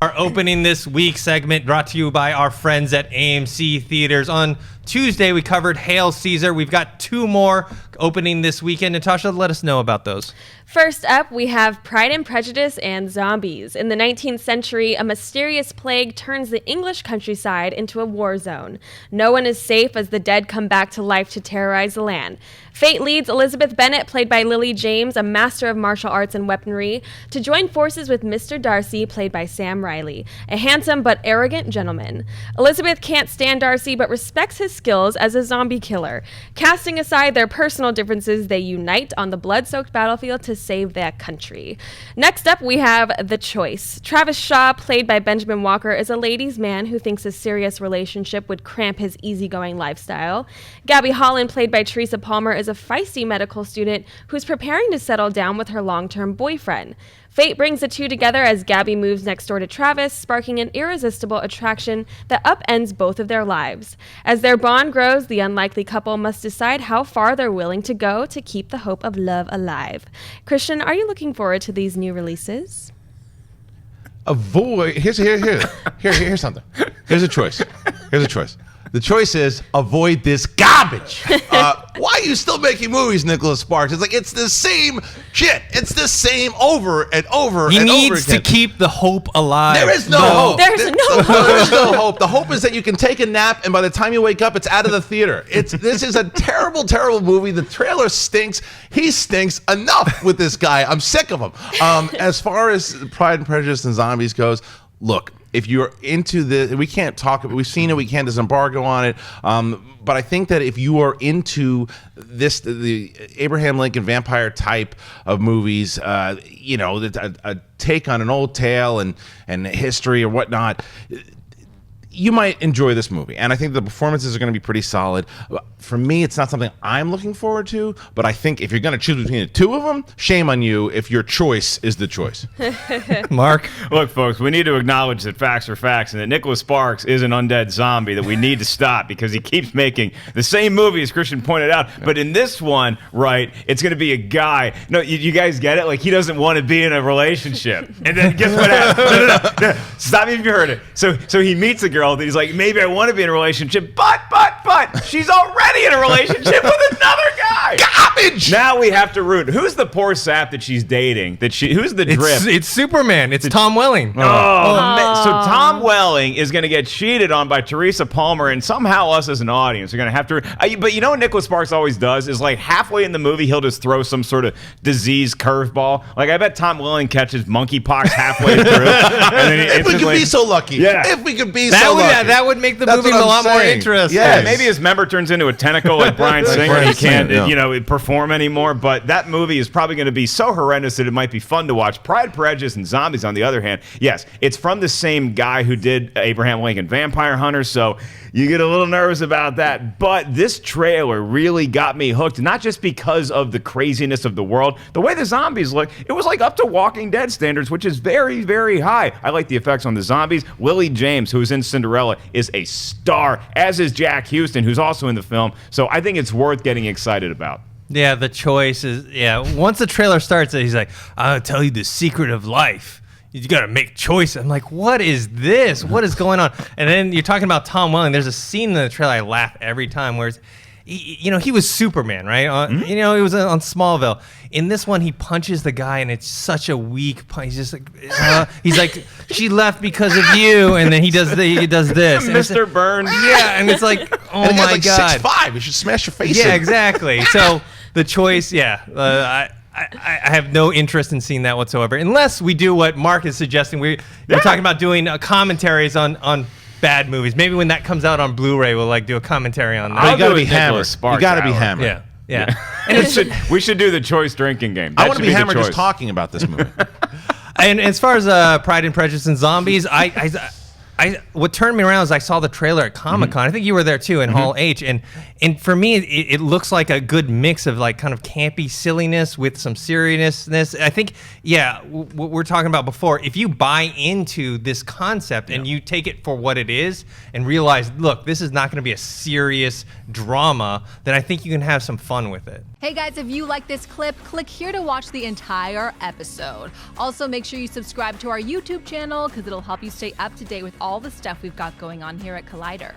Our opening this week segment brought to you by our friends at AMC Theatres. On Tuesday, we covered Hail Caesar. We've got 2 more opening this weekend. Natasha, let us know about those. First up, we have Pride and Prejudice and Zombies. In the 19th century, a mysterious plague turns the English countryside into a war zone. No one is safe as the dead come back to life to terrorize the land. Fate leads Elizabeth Bennet, played by Lily James, a master of martial arts and weaponry, to join forces with Mr. Darcy, played by Sam Riley, a handsome but arrogant gentleman. Elizabeth can't stand Darcy but respects his skills as a zombie killer. Casting aside their personal differences, they unite on the blood-soaked battlefield to save their country. Next up, we have The Choice. Travis Shaw, played by Benjamin Walker, is a ladies' man who thinks a serious relationship would cramp his easygoing lifestyle. Gabby Holland, played by Teresa Palmer, is a feisty medical student who's preparing to settle down with her long-term boyfriend. Fate brings the two together as Gabby moves next door to Travis, sparking an irresistible attraction that upends both of their lives. As their bond grows, the unlikely couple must decide how far they're willing to go to keep the hope of love alive. Christian, are you looking forward to these new releases? Here's something. Here's a choice. The choice is avoid this garbage. Why are you still making movies, Nicholas Sparks? It's like it's the same shit. It's the same over and over and over again. He needs to keep the hope alive. There is no hope. There's no hope. There is no hope. The hope is that you can take a nap, and by the time you wake up, it's out of the theater. This is a terrible, terrible movie. The trailer stinks. He stinks. Enough with this guy. I'm sick of him. As far as Pride and Prejudice and Zombies goes, look. If you're into this, we can't talk about it. We've seen it. We can't disembargo on it. But I think that if you are into this, the Abraham Lincoln vampire type of movies, a take on an old tale and history or whatnot, you might enjoy this movie. And I think the performances are going to be pretty solid. For me, it's not something I'm looking forward to, but I think if you're going to choose between the two of them, shame on you if your choice is the choice. Mark? Look, folks, we need to acknowledge that facts are facts and that Nicholas Sparks is an undead zombie that we need to stop because he keeps making the same movie, as Christian pointed out. But in this one, right, it's going to be a guy. No, you guys get it? Like, he doesn't want to be in a relationship. And then guess what happens? No. Stop me if you heard it. So he meets a girl that he's like, maybe I want to be in a relationship, but she's already in a relationship with another guy. Garbage! Now we have to root. Who's the poor sap that she's dating? Who's the drip? It's Superman. It's Tom Welling. Man. So Tom Welling is going to get cheated on by Teresa Palmer, and somehow us as an audience are going to have to. But you know what Nicholas Sparks always does is, like, halfway in the movie he'll just throw some sort of disease curveball. Like, I bet Tom Welling catches monkeypox halfway through. And then if we could be so lucky. Yeah. If we could be so lucky. Yeah, that would make the movie a lot more interesting. Yeah, maybe his member turns into a tentacle like Bryan Singer and he can't perform anymore. But that movie is probably going to be so horrendous that it might be fun to watch. Pride, Prejudice, and Zombies, on the other hand, yes, it's from the same guy who did Abraham Lincoln Vampire Hunter, so you get a little nervous about that. But this trailer really got me hooked, not just because of the craziness of the world. The way the zombies look, it was like up to Walking Dead standards, which is very, very high. I like the effects on the zombies. Lily James, who's in Cinderella, is a star, as is Jack Houston, who's also in the film. So I think it's worth getting excited about. Yeah, The Choice is, once the trailer starts, he's like, I'll tell you the secret of life. You got to make choices. I'm like, what is this? What is going on? And then you're talking about Tom Welling. There's a scene in the trailer I laugh every time where he was Superman, right? He was on Smallville. In this one, he punches the guy, and it's such a weak punch. He's just like, he's like, she left because of you, and then he does this. Mr. Burns. Yeah, and it's like, oh and my like God. 6'5". You should smash your face in. Yeah, exactly. So The Choice, I have no interest in seeing that whatsoever, unless we do what Mark is suggesting. We're talking about doing commentaries on bad movies. Maybe when that comes out on Blu-ray, we'll do a commentary on that. You gotta be hammered. You gotta be hammered. Yeah. And we should do the Choice drinking game. I want to be hammered just talking about this movie. And as far as Pride and Prejudice and Zombies, what turned me around is I saw the trailer at Comic-Con. I think you were there too in Hall H, and for me it looks like a good mix of like kind of campy silliness with some seriousness. I think what we're talking about before, if you buy into this concept and you take it for what it is and realize, look, this is not going to be a serious drama, then I think you can have some fun with it. Hey guys, if you like this clip, click here to watch the entire episode. Also, make sure you subscribe to our YouTube channel because it'll help you stay up to date with all the stuff we've got going on here at Collider.